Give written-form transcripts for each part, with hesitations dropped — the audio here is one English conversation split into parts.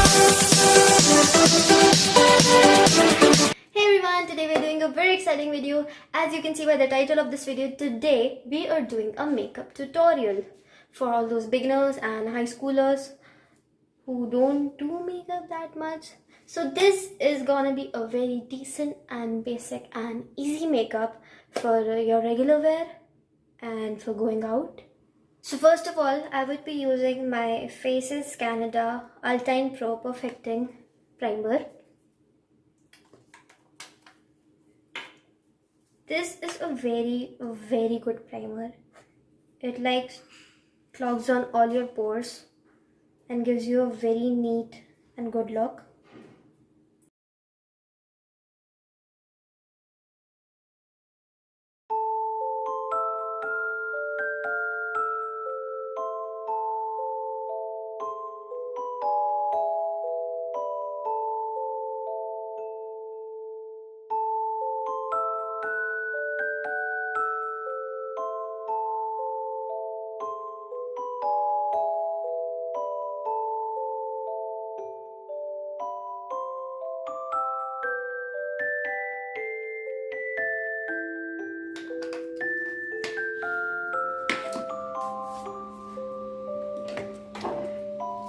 Hey everyone, today we're doing a very exciting video. As you can see by the title of this video, today we are doing a makeup tutorial for all those beginners and high schoolers who don't do makeup that much. So this is gonna be a very decent and basic and easy makeup for your regular wear and for going out. So first of all, I would be using my Faces Canada Ultime Pro Perfecting Primer. This is a very good primer. It clogs on all your pores and gives you a very neat and good look.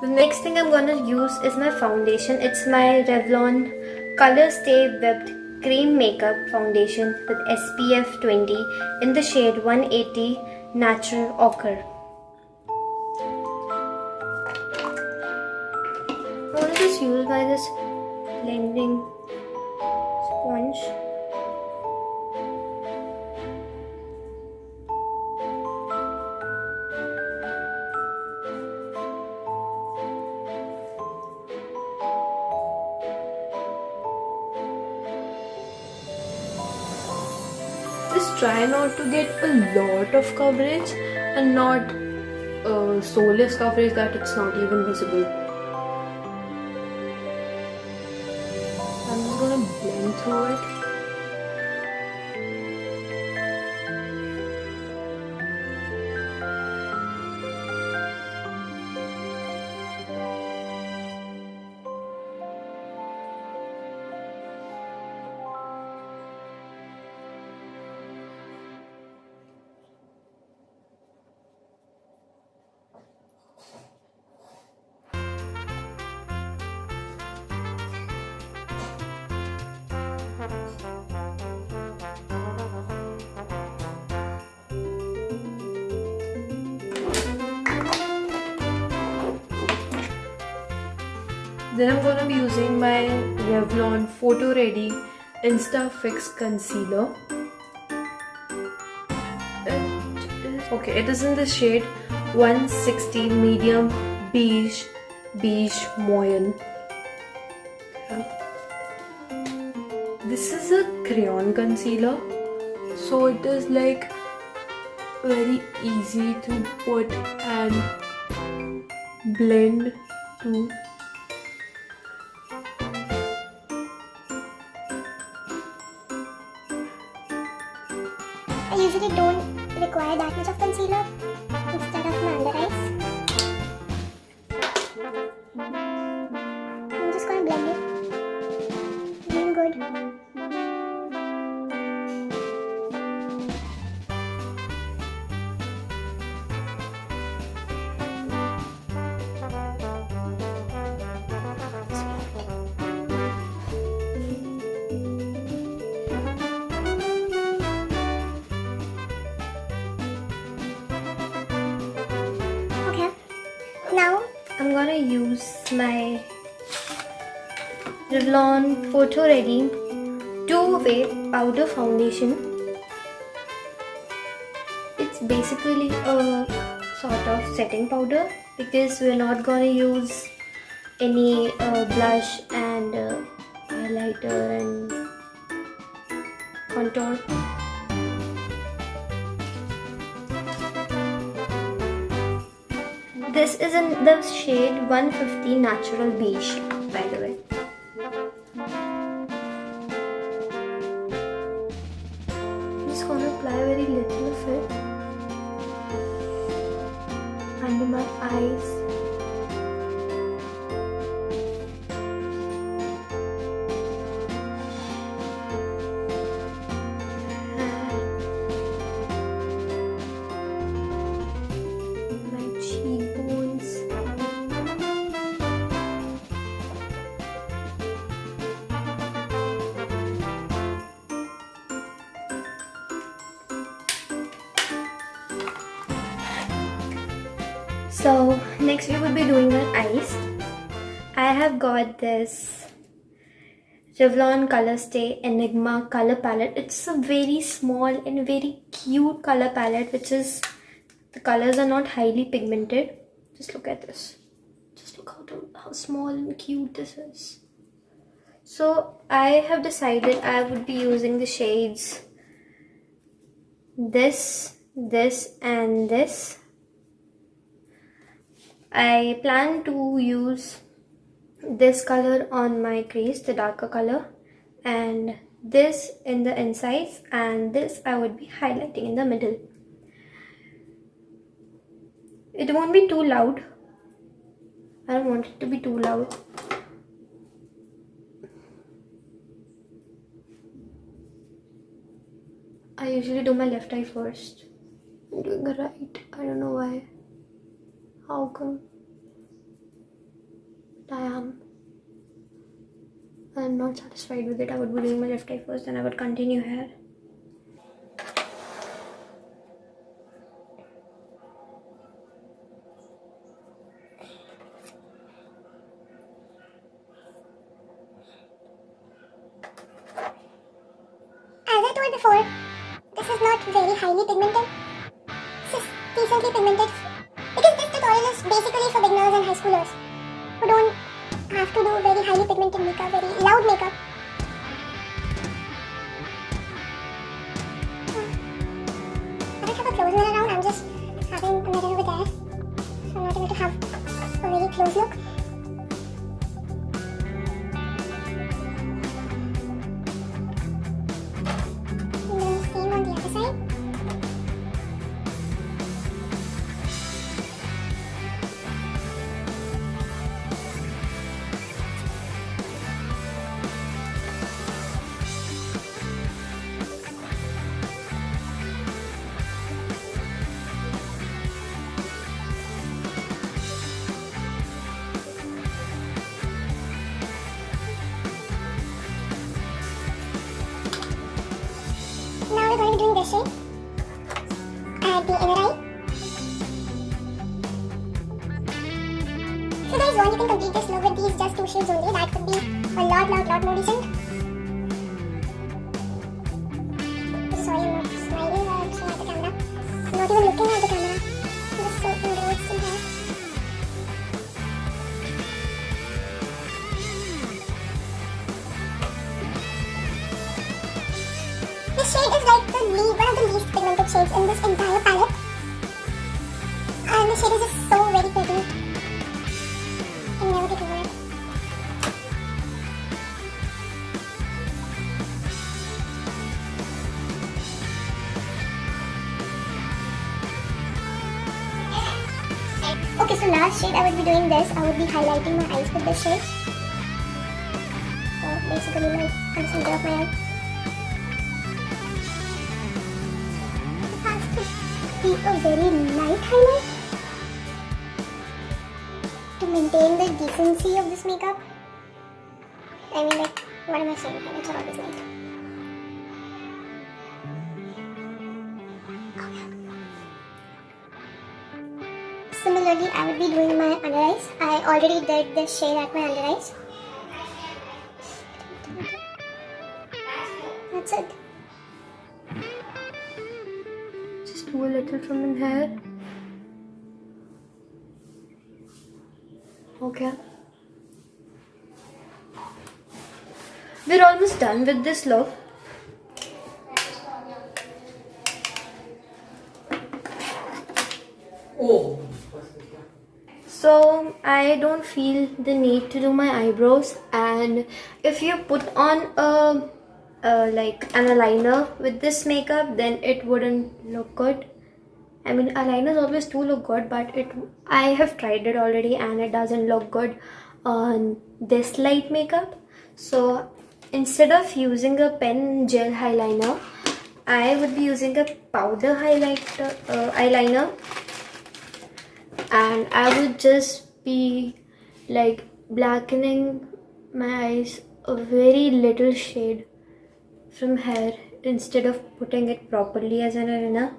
The next thing I'm gonna use is my foundation. It's my Revlon Color Stay Whipped Cream Makeup Foundation with SPF 20 in the shade 180 Natural Ochre. I'm gonna just use this blending sponge. Just try not to get a lot of coverage and not so less coverage that it's not even visible. I'm just gonna blend through it. Then I'm gonna be using my Revlon Photo Ready Insta Fix Concealer. It is in the shade 160 Medium Beige Moyen. This is a crayon concealer, so it is very easy to put and blend to. I usually don't require that much of concealer instead of my under eyes. I'm just gonna blend it. Doing good. Now I'm gonna use my Revlon Photo Ready Two-Way Powder Foundation. It's basically a sort of setting powder because we're not gonna use any blush and highlighter and contour. This is in the shade 150 Natural Beige, by the way. I'm just gonna apply very little of it under my eyes. So next we would be doing our eyes. I have got this Revlon Color Stay Enigma color palette. It's a very small and very cute color palette, which is, the colors are not highly pigmented. Just look at this. Just look how small and cute this is. So I have decided I would be using the shades this, and this. I plan to use this color on my crease, the darker color, and this in the insides, and this I would be highlighting in the middle. It won't be too loud. I don't want it to be too loud. I usually do my left eye first. I'm doing the right. I don't know why. How come? But I am. I'm not satisfied with it. I would be doing my left eye first, then I would continue here. As I told before, this is not very highly pigmented. This is decently pigmented because this tutorial is basically for beginners and high schoolers who don't have to do very highly pigmented makeup, very loud makeup. I don't have a close mirror around, I'm just having a mirror over there, so I'm not able to have a very close look. And then same on the other side. Now we're going to be doing this shade at the inner eye. So there is one, you can complete this look with these just two shades only. That would be a lot more decent. Sorry, I'm not smiling or looking at the camera. I'm not even looking at the camera. I'm just so engrossed in here. This shade is like one of the least pigmented shades in this entire palette. And the shade is just so very pretty. I can never get over it. Okay, so last shade I would be doing this. I would be highlighting my eyes with this shade. So basically my center of my eye. Be a very light highlight to maintain the decency of this makeup. I mean, like, what am I saying? Highlights are always light. Similarly, I would be doing my under eyes. I already did this shade at my under eyes. That's it. Do a little from in here. Okay. We're almost done with this look. Oh. So I don't feel the need to do my eyebrows, and if you put on like an eyeliner with this makeup, then it wouldn't look good. I mean, eyeliners always do look good, but I have tried it already and it doesn't look good on this light makeup. So instead of using a pen gel eyeliner, I would be using a powder eyeliner, and I would just be like blackening my eyes a very little shade from here instead of putting it properly as an eyeliner.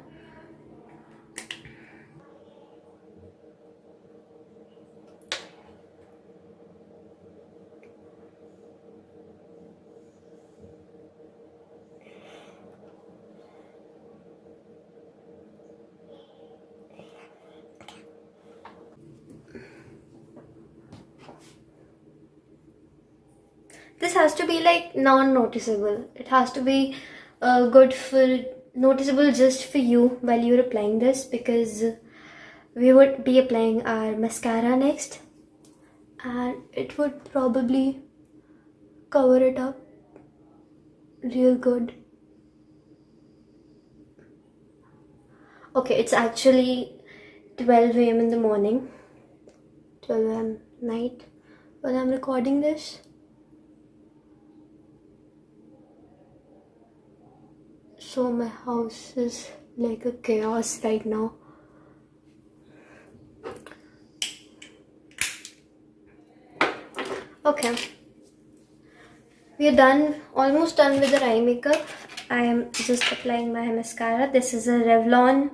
this has to be like non-noticeable. It has to be good for noticeable just for you while you're applying this, because we would be applying our mascara next, and it would probably cover it up real good. Okay, it's actually 12 a.m. in the morning, 12 a.m. night when I'm recording this. So my house is like a chaos right now. Okay, we are done, almost done with the eye makeup. I am just applying my mascara. This is a Revlon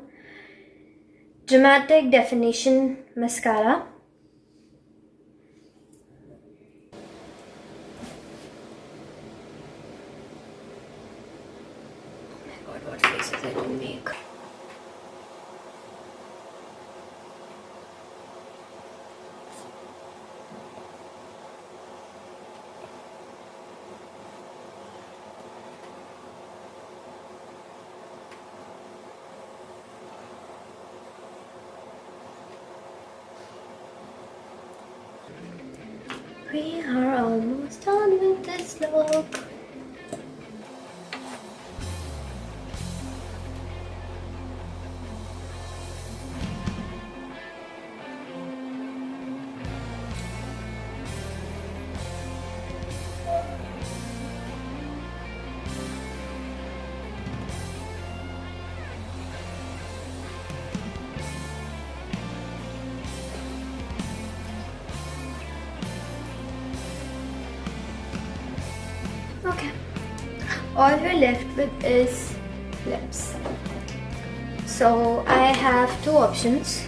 Dramatic Definition Mascara. Oh my god, what faces I didn't make. We are almost done with this look. Okay, all we're left with is lips. So I have two options.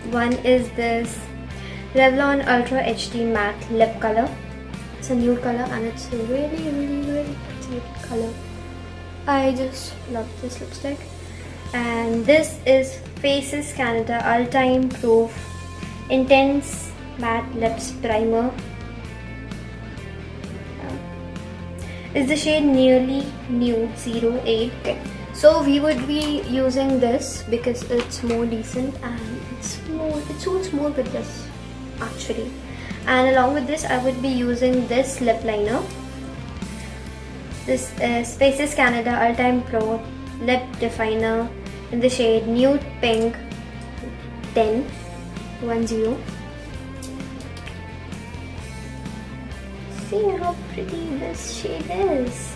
One is this Revlon Ultra HD Matte Lip Color. It's a nude color and it's a really pretty color. I just love this lipstick. And this is Faces Canada All Time Proof Intense Matte Lips Primer. Is the shade Nearly Nude 08. Okay. So we would be using this because it's more decent and it suits more with this actually. And along with this I would be using this lip liner. This is Faces Canada All Time Pro Lip Definer in the shade Nude Pink 10. See how pretty this shade is.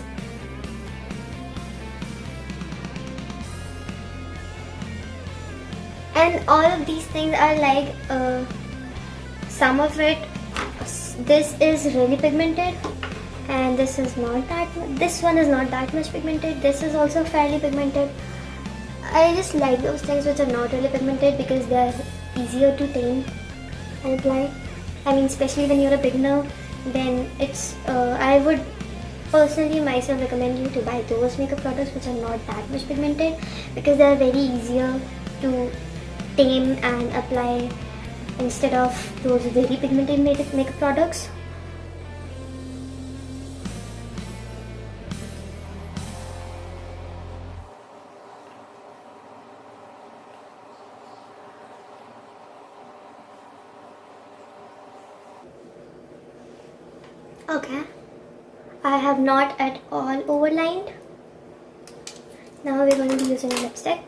And all of these things are like some of it, this is really pigmented and this is not that, this one is not that much pigmented, this is also fairly pigmented. I just like those things which are not really pigmented because they are easier to tame and apply. I mean, especially when you're a beginner, then it's I would personally myself recommend you to buy those makeup products which are not that much pigmented because they are very easier to tame and apply instead of those very pigmented makeup products. Okay, I have not at all overlined. Now we're going to be using a lipstick.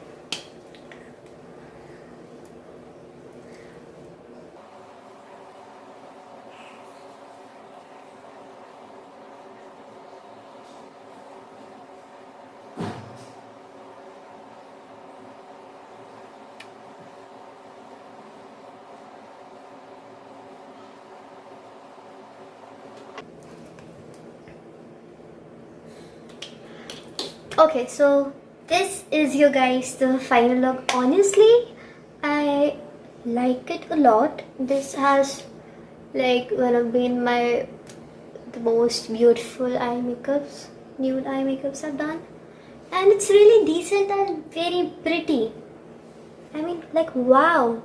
Okay, so this is you guys the final look. Honestly, I like it a lot. This has like one of been the most beautiful eye makeups, nude eye makeups I've done, and it's really decent and very pretty. I mean, like wow.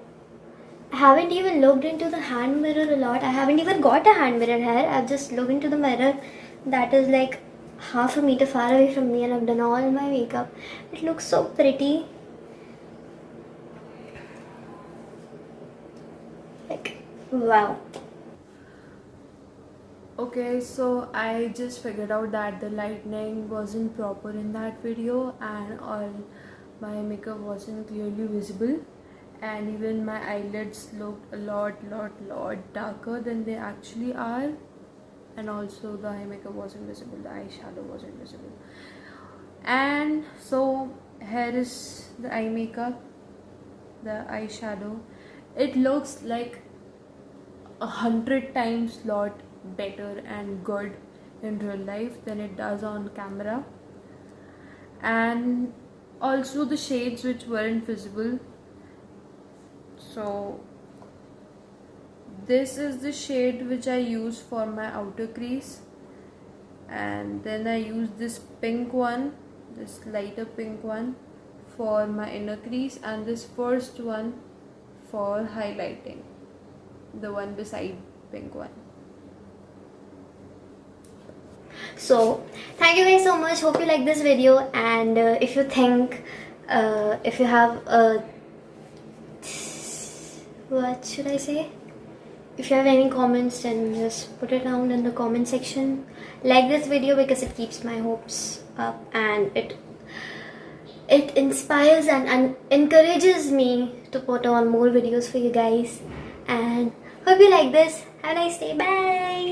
I haven't even looked into the hand mirror a lot. I haven't even got a hand mirror here. I've just looked into the mirror that is like half a meter far away from me, and I've done all my makeup. It looks so pretty. Like, wow. Okay, so I just figured out that the lighting wasn't proper in that video and all my makeup wasn't clearly visible, and even my eyelids looked a lot darker than they actually are, and also the eye makeup wasn't visible, the eyeshadow wasn't visible. And so here is the eye makeup, the eyeshadow. It looks like 100 times lot better and good in real life than it does on camera. And also the shades which weren't visible. So this is the shade which I use for my outer crease, and then I use this pink one, this lighter pink one, for my inner crease, and this first one for highlighting, the one beside pink one. So thank you guys so much. Hope you like this video, and if you think if you have a, what should I say, if you have any comments, then just put it down in the comment section. Like this video because it keeps my hopes up, and it inspires and encourages me to put on more videos for you guys. And hope you like this. Have a nice day. Bye.